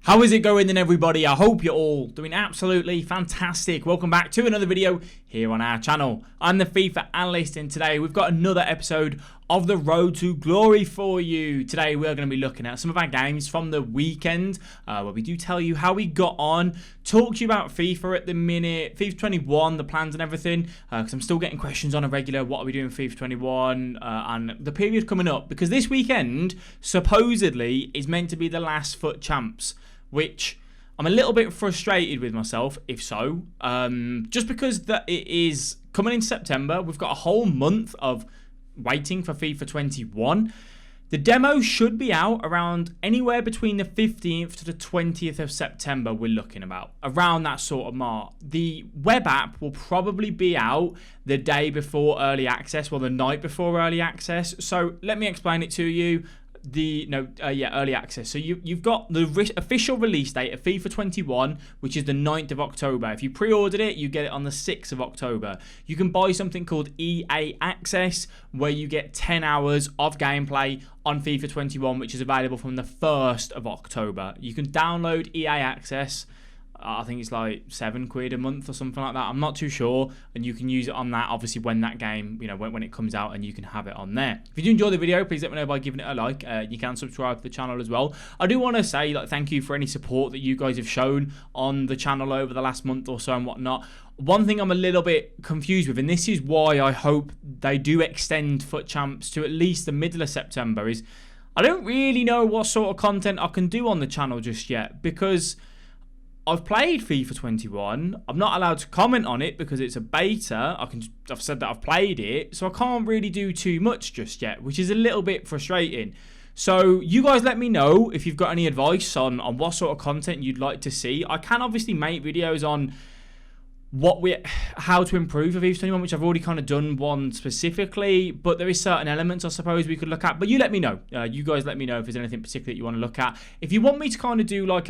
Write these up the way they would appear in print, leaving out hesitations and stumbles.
How is it going then, everybody? I hope you're all doing absolutely fantastic. Welcome back to another video here on our channel. I'm the FIFA Analyst, and today we've got another episode of the Road to Glory for you. Today we're going to be looking at some of our games from the weekend, where we do tell you how we got on, talk to you about FIFA at the minute, FIFA 21, the plans and everything, because I'm still getting questions on a regular, what are we doing FIFA 21, and the period coming up, because this weekend supposedly is meant to be the last FUT Champs, which I'm a little bit frustrated with myself, if so, just because that it is coming in September. We've got a whole month of waiting for FIFA 21. The demo should be out around anywhere between the 15th to the 20th of September, we're looking about, around that sort of mark. The web app will probably be out the day before early access, well, the night before early access. So let me explain it to you. Early access. So you've got the official release date of FIFA 21, which is the 9th of October. If you pre-ordered it, you get it on the 6th of October. You can buy something called EA Access, where you get 10 hours of gameplay on FIFA 21, which is available from the 1st of October. You can download EA Access. I think it's like £7 a month or something like that. I'm not too sure. And you can use it on that, obviously, when that game, when it comes out, and you can have it on there. If you do enjoy the video, please let me know by giving it a like. You can subscribe to the channel as well. I do want to say, thank you for any support that you guys have shown on the channel over the last month or so and whatnot. One thing I'm a little bit confused with, and this is why I hope they do extend FUT Champs to at least the middle of September, is I don't really know what sort of content I can do on the channel just yet, because I've played FIFA 21. I'm not allowed to comment on it because it's a beta. I've said that I've played it, so I can't really do too much just yet, which is a little bit frustrating. So you guys let me know if you've got any advice on what sort of content you'd like to see. I can obviously make videos on how to improve for FIFA 21, which I've already kind of done one specifically, but there is certain elements I suppose we could look at. But you let me know. You guys let me know if there's anything particular that you want to look at. If you want me to kind of do like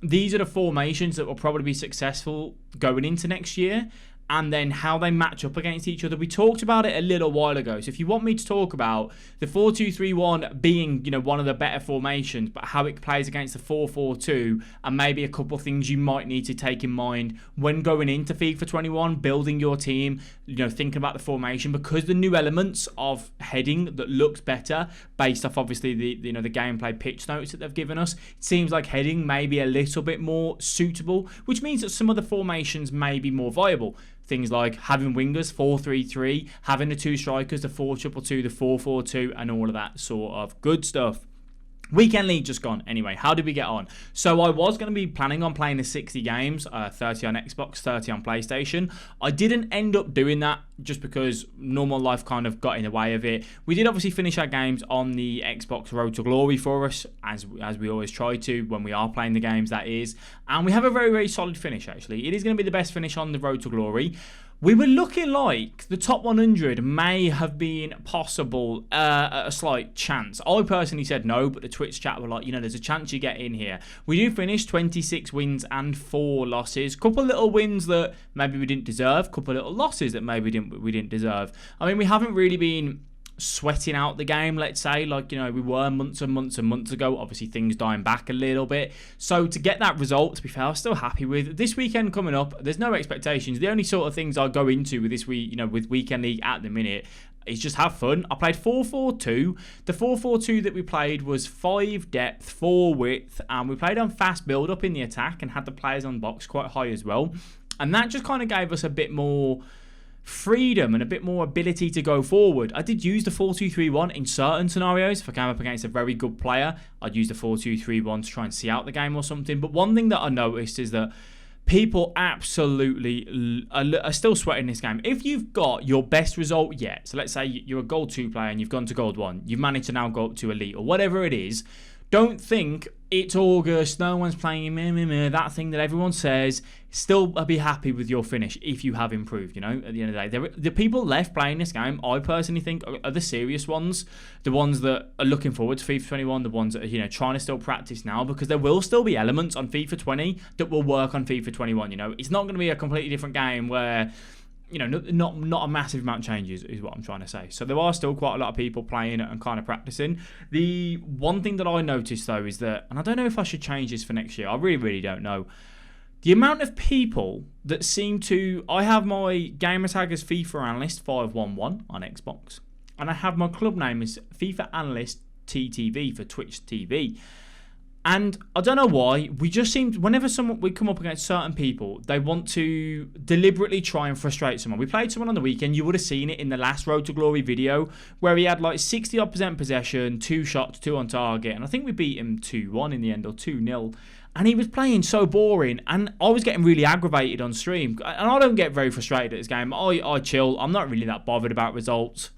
these are the formations that will probably be successful going into next year, and then how they match up against each other. We talked about it a little while ago. So if you want me to talk about the 4-2-3-1 being, one of the better formations, but how it plays against the 4-4-2, and maybe a couple of things you might need to take in mind when going into FIFA 21, building your team, thinking about the formation, because the new elements of heading that looks better based off obviously the gameplay pitch notes that they've given us. It seems like heading may be a little bit more suitable, which means that some of the formations may be more viable. Things like having wingers, 4-3-3, having the two strikers, the 4-2-2, the 4-4-2, and all of that sort of good stuff. Weekend League just gone. Anyway, how did we get on? So I was going to be planning on playing the 60 games, 30 on Xbox, 30 on PlayStation. I didn't end up doing that just because normal life kind of got in the way of it. We did obviously finish our games on the Xbox Road to Glory for us, as we always try to when we are playing the games, that is. And we have a very, very solid finish, actually. It is going to be the best finish on the Road to Glory. We were looking like the top 100 may have been possible at a slight chance. I personally said no, but the Twitch chat were like, there's a chance you get in here. We do finish 26 wins and 4 losses. Couple little wins that maybe we didn't deserve. Couple little losses that maybe we didn't deserve. I mean, we haven't really been sweating out the game, let's say, we were months and months and months ago. Obviously things dying back a little bit, so to get that result, to be fair, I was still happy with this weekend coming up. There's no expectations. The only sort of things I go into with this week, with Weekend League at the minute, is just have fun. I played 4-4-2. The 4-4-2 that we played was 5 depth, 4 width, and we played on fast build up in the attack and had the players on box quite high as well, and that just kind of gave us a bit more freedom and a bit more ability to go forward. I did use the 4-2-3-1 in certain scenarios. If I came up against a very good player, I'd use the 4-2-3-1 to try and see out the game or something. But one thing that I noticed is that people absolutely are still sweating this game. If you've got your best result yet, so let's say you're a Gold 2 player and you've gone to Gold 1, you've managed to now go up to Elite or whatever it is, don't think it's August, no one's playing that thing that everyone says. Still be happy with your finish if you have improved, at the end of the day. The people left playing this game, I personally think, are the serious ones. The ones that are looking forward to FIFA 21, the ones that are, trying to still practice now, because there will still be elements on FIFA 20 that will work on FIFA 21, It's not going to be a completely different game where not a massive amount changes is what I'm trying to say. So there are still quite a lot of people playing it and kind of practicing. The one thing that I noticed though is that, and I don't know if I should change this for next year, I really, really don't know. The amount of people that seem to, I have my gamer tag as FIFA Analyst 511 on Xbox, and I have my club name as FIFA Analyst TTV for Twitch TV. And I don't know why, we just seem, whenever we come up against certain people, they want to deliberately try and frustrate someone. We played someone on the weekend, you would have seen it in the last Road to Glory video, where he had like 60% possession, 2 shots, 2 on target, and I think we beat him 2-1 in the end, or 2-0. And he was playing so boring, and I was getting really aggravated on stream. And I don't get very frustrated at this game. I chill, I'm not really that bothered about results.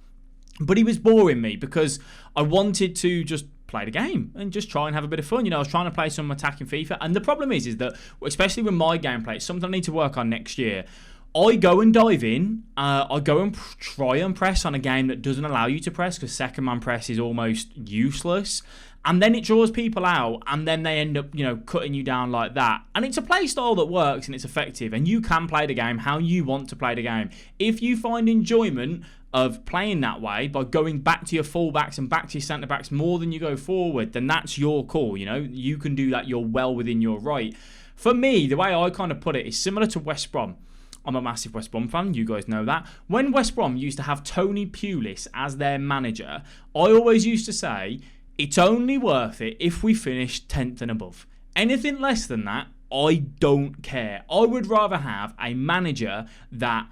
But he was boring me because I wanted to just play the game and just try and have a bit of fun. I was trying to play some attacking FIFA, and the problem is that, especially with my gameplay, it's something I need to work on next year. I go and dive in, I go and try and press on a game that doesn't allow you to press, because second man press is almost useless, and then it draws people out, and then they end up, cutting you down like that. And it's a play style that works and it's effective, and you can play the game how you want to play the game. If you find enjoyment of playing that way by going back to your fullbacks and back to your centre backs more than you go forward, then that's your call. You can do that. You're well within your right. For me, the way I kind of put it is similar to West Brom. I'm a massive West Brom fan, you guys know that. When West Brom used to have Tony Pulis as their manager, I always used to say, it's only worth it if we finish 10th and above. Anything less than that, I don't care. I would rather have a manager that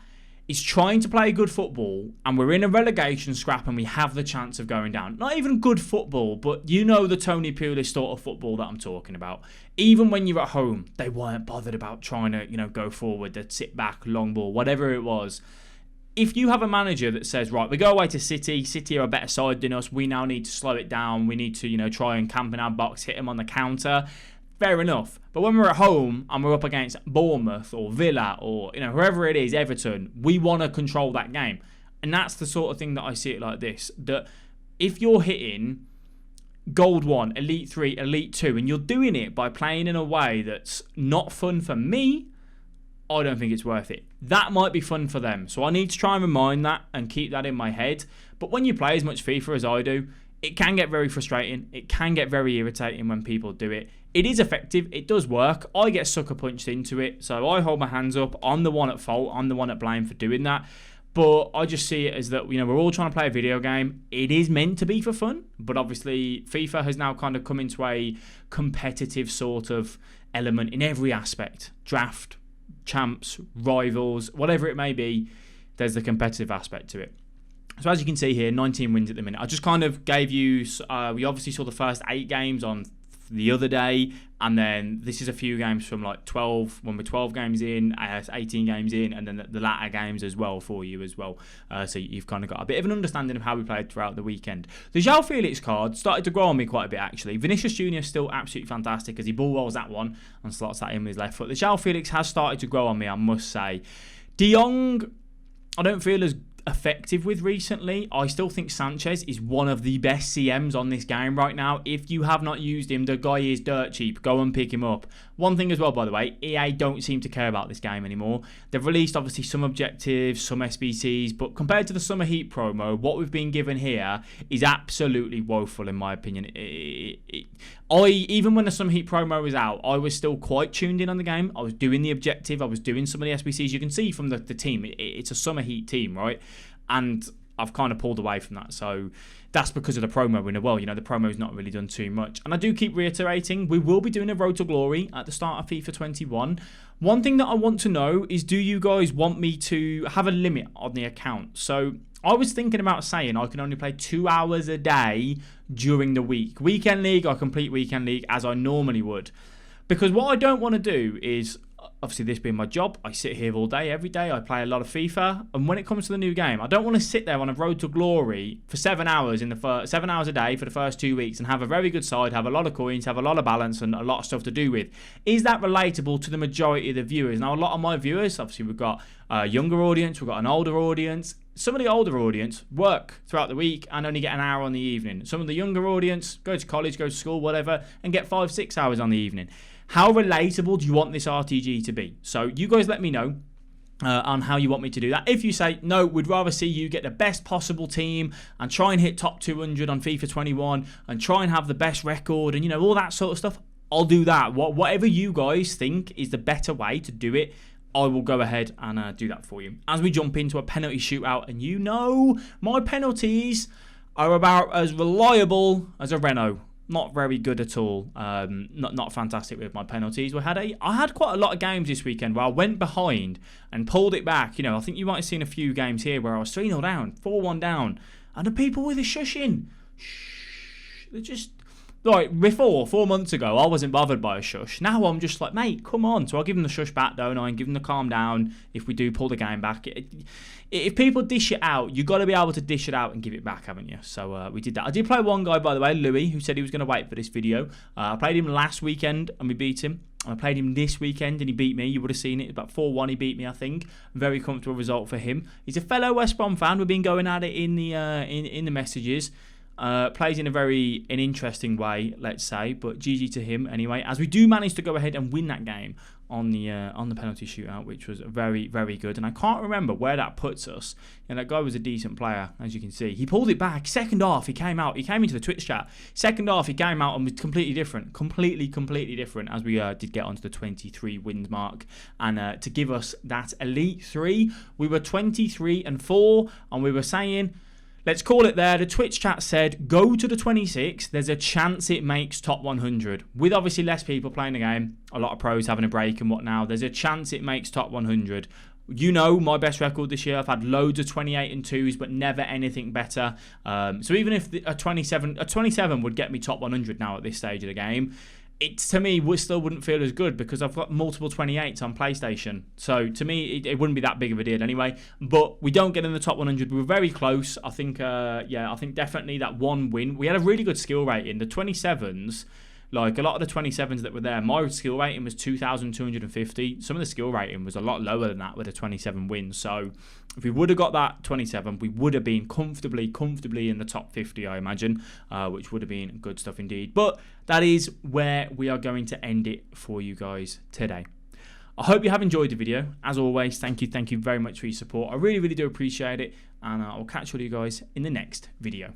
is trying to play good football, and we're in a relegation scrap and we have the chance of going down. Not even good football, but the Tony Pulis sort of football that I'm talking about. Even when you're at home, they weren't bothered about trying to, go forward, they'd sit back, long ball, whatever it was. If you have a manager that says, right, we go away to City are a better side than us, we now need to slow it down, we need to, try and camp in our box, hit them on the counter, fair enough. But when we're at home and we're up against Bournemouth or Villa or whoever it is, Everton, we want to control that game. And that's the sort of thing that I see it like this, that if you're hitting Gold 1, Elite 3, Elite 2, and you're doing it by playing in a way that's not fun for me, I don't think it's worth it. That might be fun for them. So I need to try and remind that and keep that in my head. But when you play as much FIFA as I do, it can get very frustrating. It can get very irritating when people do it. It is effective. It does work. I get sucker punched into it. So I hold my hands up. I'm the one at fault. I'm the one at blame for doing that. But I just see it as that, we're all trying to play a video game. It is meant to be for fun. But obviously, FIFA has now kind of come into a competitive sort of element in every aspect. Draft, champs, rivals, whatever it may be, there's the competitive aspect to it. So as you can see here, 19 wins at the minute. I just kind of gave you, we obviously saw the first 8 games on the other day, and then this is a few games from like 12, when we're 12 games in, 18 games in, and then the latter games as well for you as well. So you've kind of got a bit of an understanding of how we played throughout the weekend. The João Felix card started to grow on me quite a bit actually. Vinicius Jr. still absolutely fantastic as he ball rolls that one and slots that in with his left foot. The João Felix has started to grow on me, I must say. De Jong, I don't feel as effective with recently. I still think Sanchez is one of the best CMs on this game right now. If you have not used him, the guy is dirt cheap. Go and pick him up. One thing as well, by the way, EA don't seem to care about this game anymore. They've released obviously some objectives, some SBCs, but compared to the Summer Heat promo, what we've been given here is absolutely woeful in my opinion. Even when the Summer Heat promo was out, I was still quite tuned in on the game. I was doing the objective, I was doing some of the SBCs. You can see from the team, it's a Summer Heat team, right? And I've kind of pulled away from that. So that's because of the promo in a well. The promo's not really done too much. And I do keep reiterating, we will be doing a Road to Glory at the start of FIFA 21. One thing that I want to know is, do you guys want me to have a limit on the account? So I was thinking about saying I can only play 2 hours a day during the week. Weekend League, I complete Weekend League as I normally would. Because what I don't want to do is, obviously this being my job, I sit here all day, every day, I play a lot of FIFA, and when it comes to the new game, I don't want to sit there on a Road to Glory for 7 hours 7 hours a day for the first 2 weeks and have a very good side, have a lot of coins, have a lot of balance and a lot of stuff to do with. Is that relatable to the majority of the viewers? Now, a lot of my viewers, obviously we've got a younger audience, we've got an older audience. Some of the older audience work throughout the week and only get an hour on the evening. Some of the younger audience go to college, go to school, whatever, and get 5-6 hours on the evening. How relatable do you want this RTG to be? So you guys let me know. on how you want me to do that. If you say, no, we'd rather see you get the best possible team and try and hit top 200 on FIFA 21 and try and have the best record and, you know, all that sort of stuff, I'll do that. Whatever you guys think is the better way to do it, I will go ahead and do that for you. As we jump into a penalty shootout, and you know my penalties are about as reliable as a Renault. Not very good at all. Not fantastic with my penalties. I had quite a lot of games this weekend where I went behind and pulled it back. You know, I think you might have seen a few games here where I was 3-0 down, 4-1 down, and the people with the shushing. They're just... Like, before, 4 months ago, I wasn't bothered by a shush. Now I'm just like, mate, come on. So I'll give them the shush back, don't I? And give them the calm down if we do pull the game back. If people dish it out, you've got to be able to dish it out and give it back, haven't you? So we did that. I did play one guy, by the way, Louis, who said he was going to wait for this video. I played him last weekend and we beat him. I played him this weekend and he beat me. You would have seen it. About 4-1 he beat me, I think. Very comfortable result for him. He's a fellow West Brom fan. We've been going at it in the messages. Plays in an interesting way, let's say, but GG to him anyway. As we do manage to go ahead and win that game on the penalty shootout, which was very, very good. And I can't remember where that puts us. And that guy was a decent player, as you can see. He pulled it back. Second half, he came out. He came into the Twitch chat. Second half, he came out and was completely different. Completely different, as we did get onto the 23 wins mark. And to give us that Elite 3, we were 23-4, and we were saying... Let's call it there. The Twitch chat said, go to the 26. There's a chance it makes top 100. With obviously less people playing the game, a lot of pros having a break and whatnot, there's a chance it makes top 100. You know my best record this year. I've had loads of 28 and 2s, but never anything better. So even if a 27 would get me top 100 now at this stage of the game, it to me still wouldn't feel as good because I've got multiple 28s on PlayStation. So to me, it wouldn't be that big of a deal anyway. But we don't get in the top 100. We were very close. I think, I think definitely that one win. We had a really good skill rating. The 27s, like a lot of the 27s that were there, my skill rating was 2,250. Some of the skill rating was a lot lower than that with the 27 wins. So if we would have got that 27, we would have been comfortably in the top 50, I imagine, which would have been good stuff indeed. But that is where we are going to end it for you guys today. I hope you have enjoyed the video. As always, thank you very much for your support. I really do appreciate it, and I'll catch all you guys in the next video.